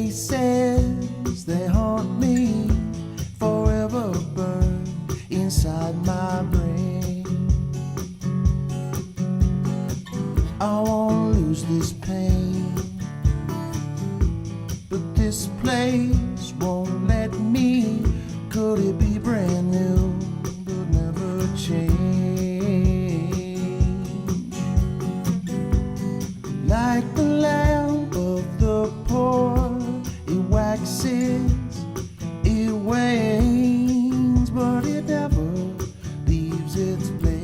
faces, they haunt me, forever burned inside my brain. I won't lose this pain, but this place won't let me. Could it be brand new, but never change? Like the lamp of the poor, it waxes, it wanes, but it never leaves its place.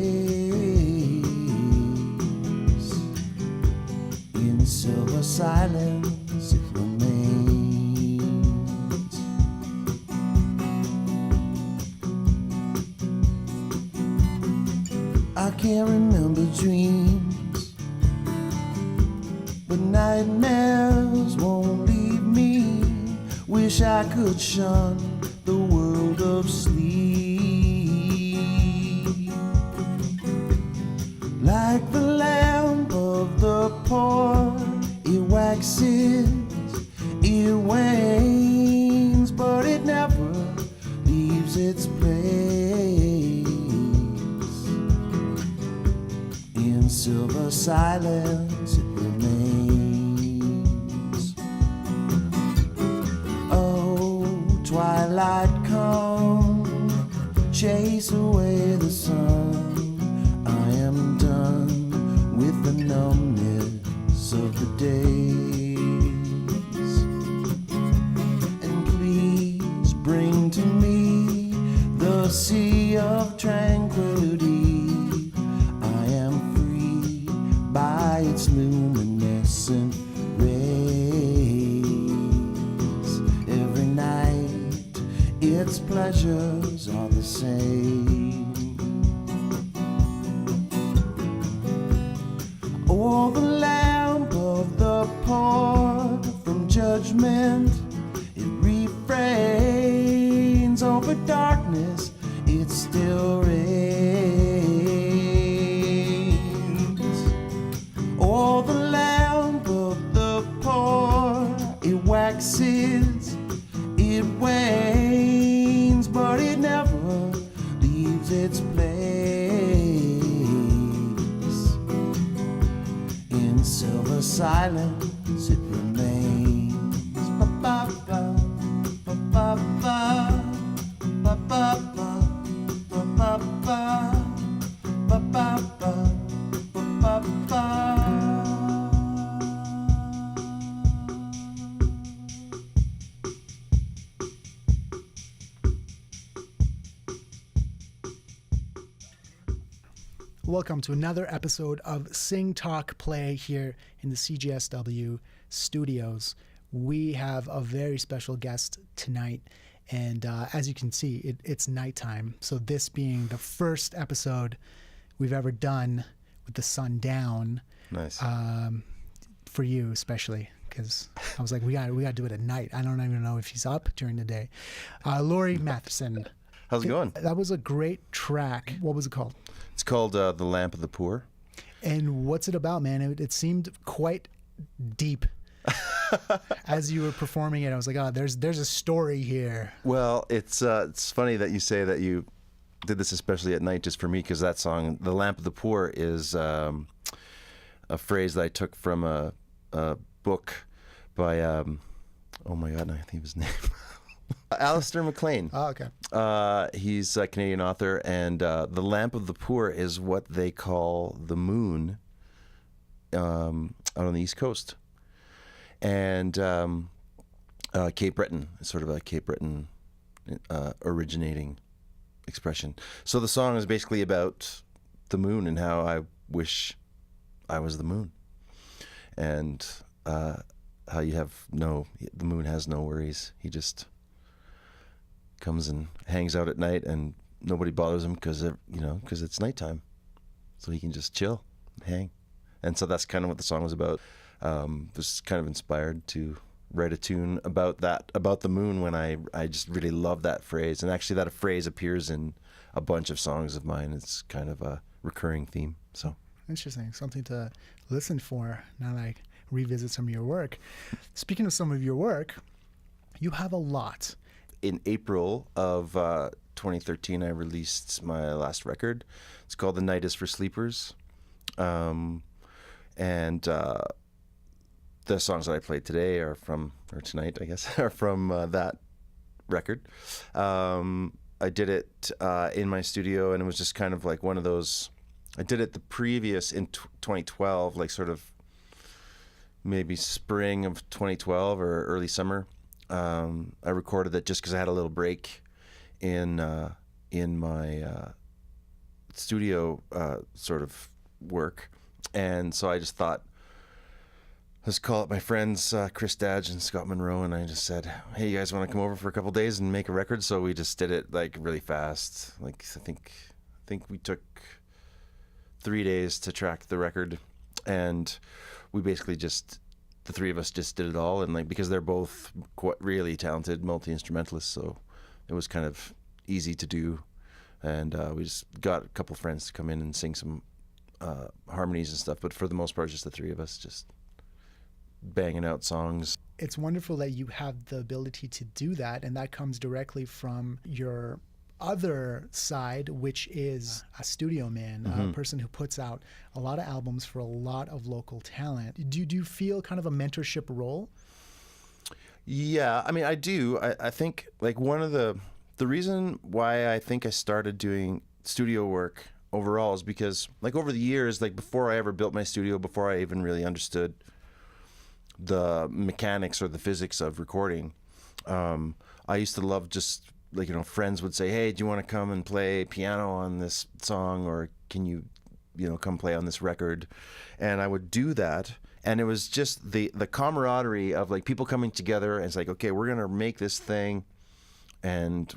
In silver silence it remains. I can't remember dreams, but nightmares won't leave me. Wish I could shun the world of sleep. Like the lamp of the poor, it waxes, it wanes, but it never leaves its place. In silver silence it remains. Oh, twilight come, chase away the sun. I am done with the numbness of the days. And please bring to me the sea of tranquility. I am free by its luminescent rays. Every night its pleasures are the same. Oh, the lamp of the poor from judgment, it refrains over darkness, it still reigns. Oh, the lamp of the poor, it waxes, it wanes, but it never leaves its place. In silver silence it remains. Ba-ba-ba, ba-ba-ba, ba-ba-ba, ba-ba-ba, ba-ba-ba, ba-ba-ba. Welcome to another episode of Sing Talk Play here in the CGSW studios. We have a very special guest tonight, and as you can see, it's nighttime. So this being the first episode we've ever done with the sun down. Nice. For you especially, because I was like, we gotta do it at night. I don't even know if he's up during the day. Lorrie Matheson. How's it going? That was a great track. What was it called? It's called The Lamp of the Poor. And what's it about, man? It seemed quite deep as you were performing it. I was like, oh, there's a story here. Well, it's funny that you say that you did this especially at night just for me, because that song, The Lamp of the Poor, is a phrase that I took from a book by, oh my God, I think of his name. Alistair MacLean. Oh, okay. He's a Canadian author, and the lamp of the poor is what they call the moon out on the East Coast. And Cape Breton is sort of a Cape Breton originating expression. So the song is basically about the moon and how I wish I was the moon. And how the moon has no worries. He just comes and hangs out at night, and nobody bothers him because it's nighttime, so he can just chill and hang. And so that's kind of what the song was about. Was kind of inspired to write a tune about the moon, when I just really love that phrase. And actually that phrase appears in a bunch of songs of mine. It's kind of a recurring theme. So interesting, something to listen for now that I revisit some of your work. Speaking of some of your work, You have a lot. In April of 2013, I released my last record. It's called The Night Is for Sleepers. And the songs that I played today or tonight, I guess, are from that record. I did it in my studio, and it was just kind of like one of those. I did it in 2012, like sort of maybe spring of 2012 or early summer. I recorded it just because I had a little break in my studio sort of work, and so I just thought, let's call up my friends Chris Dadge and Scott Monroe, and I just said, hey, you guys want to come over for a couple of days and make a record? So we just did it like really fast. Like I think we took 3 days to track the record, and we basically the three of us just did it all, and like because they're both really talented multi-instrumentalists, so it was kind of easy to do, and we just got a couple friends to come in and sing some harmonies and stuff, but for the most part just the three of us just banging out songs. It's wonderful that you have the ability to do that, and that comes directly from your other side, which is a studio man, a person who puts out a lot of albums for a lot of local talent. Do you feel kind of a mentorship role? Yeah, I mean, I do. I think like one of the reason why I think I started doing studio work overall is because like over the years, like before I ever built my studio, before I even really understood the mechanics or the physics of recording, I used to love just like, you know, friends would say, hey, do you want to come and play piano on this song, or can you come play on this record? And I would do that, and it was just the camaraderie of like people coming together, and it's like, okay, we're gonna make this thing, and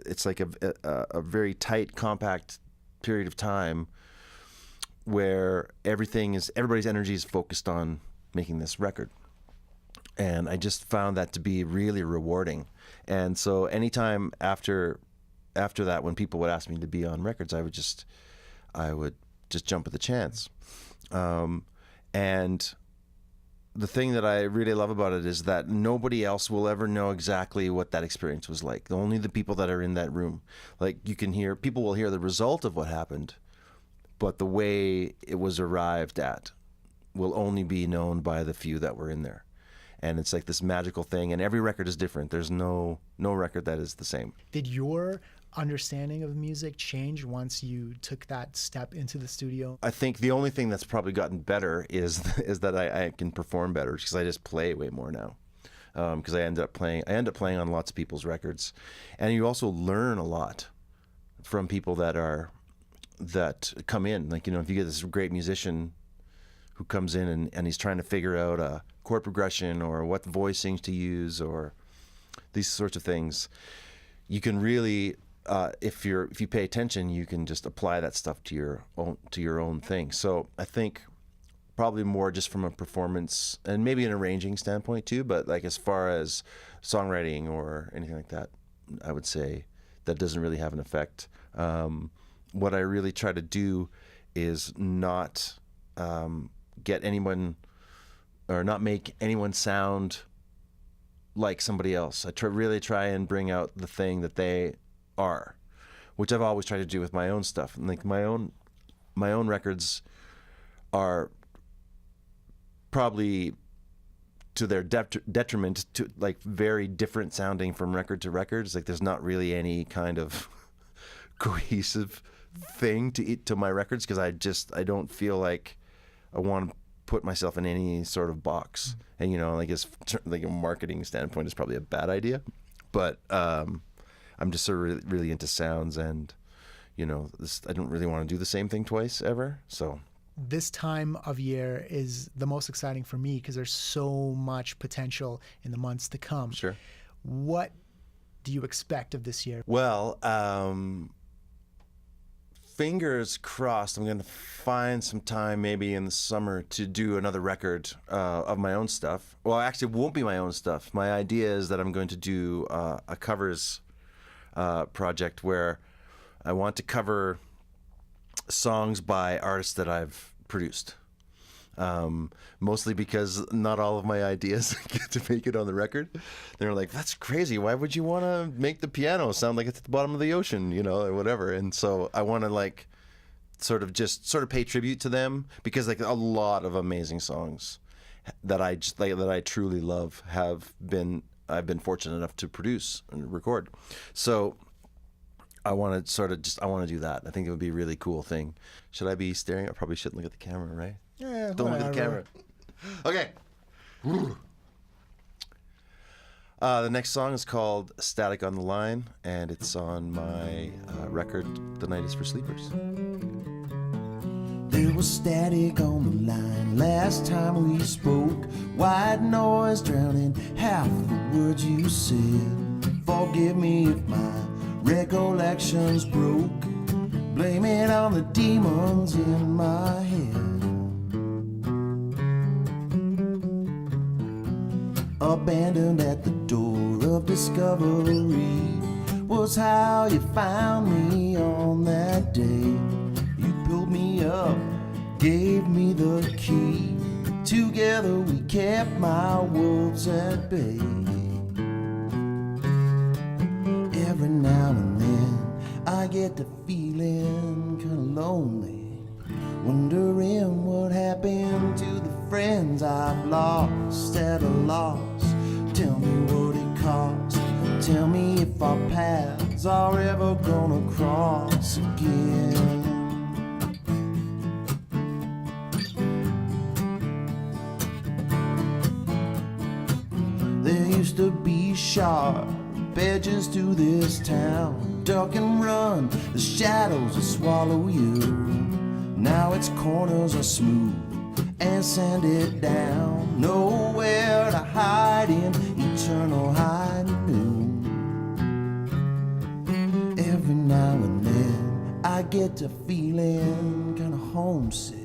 it's like a very tight, compact period of time where everybody's energy is focused on making this record. And I just found that to be really rewarding. And so anytime after that, when people would ask me to be on records, I would just jump at the chance. And the thing that I really love about it is that nobody else will ever know exactly what that experience was like. Only the people that are in that room. Like people will hear the result of what happened, but the way it was arrived at will only be known by the few that were in there. And it's like this magical thing, and every record is different. There's no record that is the same. Did your understanding of music change once you took that step into the studio? I think the only thing that's probably gotten better is that I can perform better, because I just play way more now. Because I end up playing on lots of people's records, and you also learn a lot from people that come in. Like, if you get this great musician who comes in and he's trying to figure out a chord progression or what voicings to use or these sorts of things, you can really, if you pay attention, you can just apply that stuff to your own thing. So I think probably more just from a performance and maybe an arranging standpoint too, but like as far as songwriting or anything like that, I would say that doesn't really have an effect. What I really try to do is not get anyone or not make anyone sound like somebody else. I really try and bring out the thing that they are, which I've always tried to do with my own stuff. And like my own records are probably to their detriment, to like very different sounding from record to record. It's like there's not really any kind of cohesive thing to my records, because I don't feel like I want to put myself in any sort of box. And like like a marketing standpoint is probably a bad idea, but I'm just sort of really into sounds, and I don't really want to do the same thing twice ever. So this time of year is the most exciting for me because there's so much potential in the months to come. Sure. What do you expect of this year? Well, fingers crossed, I'm going to find some time maybe in the summer to do another record of my own stuff. Well, actually, it won't be my own stuff. My idea is that I'm going to do a covers project where I want to cover songs by artists that I've produced. Mostly because not all of my ideas get to make it on the record. They're like, that's crazy. Why would you want to make the piano sound like it's at the bottom of the ocean, or whatever? And so I want to like sort of pay tribute to them, because like a lot of amazing songs that I just like, that I truly love I've been fortunate enough to produce and record. So I want to do that. I think it would be a really cool thing. Should I be staring? I probably shouldn't look at the camera, right? Yeah, Don't look at the camera. Okay. The next song is called Static on the Line, and it's on my record, The Night is for Sleepers. There was static on the line last time we spoke. White noise drowning half the words you said. Forgive me if my recollections broke. Blame it on the demons in my head. Abandoned at the door of discovery was how you found me on that day. You pulled me up, gave me the key. Together we kept my wolves at bay. Every now and then I get to feeling kinda lonely, wondering what happened to the friends I've lost at a loss. Tell me what it cost. Tell me if our paths are ever gonna cross again. There used to be sharp edges to this town. Duck and run, the shadows will swallow you. Now its corners are smooth and sanded down. Nowhere to hide in eternal high noon. Every now and then I get to feeling kinda homesick,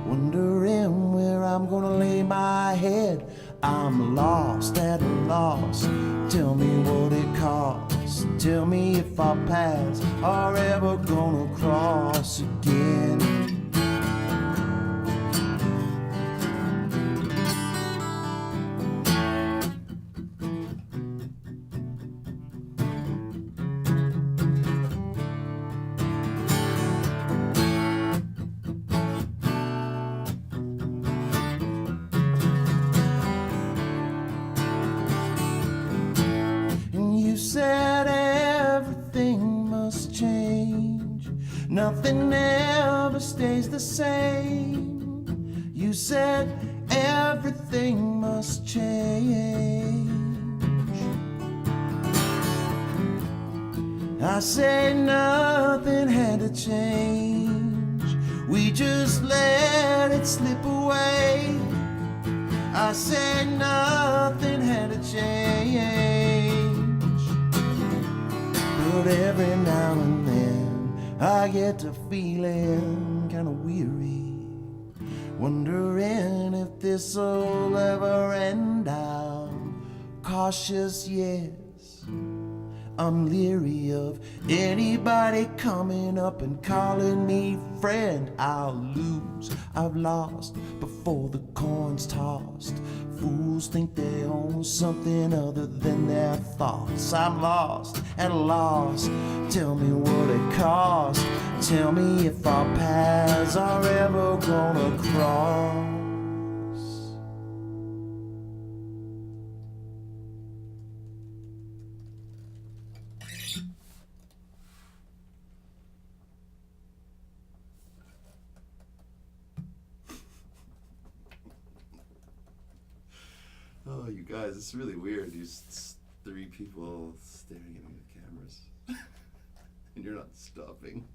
wondering where I'm gonna lay my head. I'm lost at a loss. Tell me what it costs. Tell me if our paths are ever gonna cross again. You said everything must change. Nothing ever stays the same. You said everything must change. I say nothing had to change. We just let it slip away. I say nothing had to change. But every now and then I get to feeling kinda weary, wondering if this'll ever end. I'm cautious, yes. I'm leery of anybody coming up and calling me friend. I'll lose, I've lost before the coin's tossed. Fools think they own something other than their thoughts. I'm lost at a loss. Tell me what it costs. Tell me if our paths are ever gonna cross. Oh, you guys, it's really weird. You three people staring at me with cameras. And you're not stopping.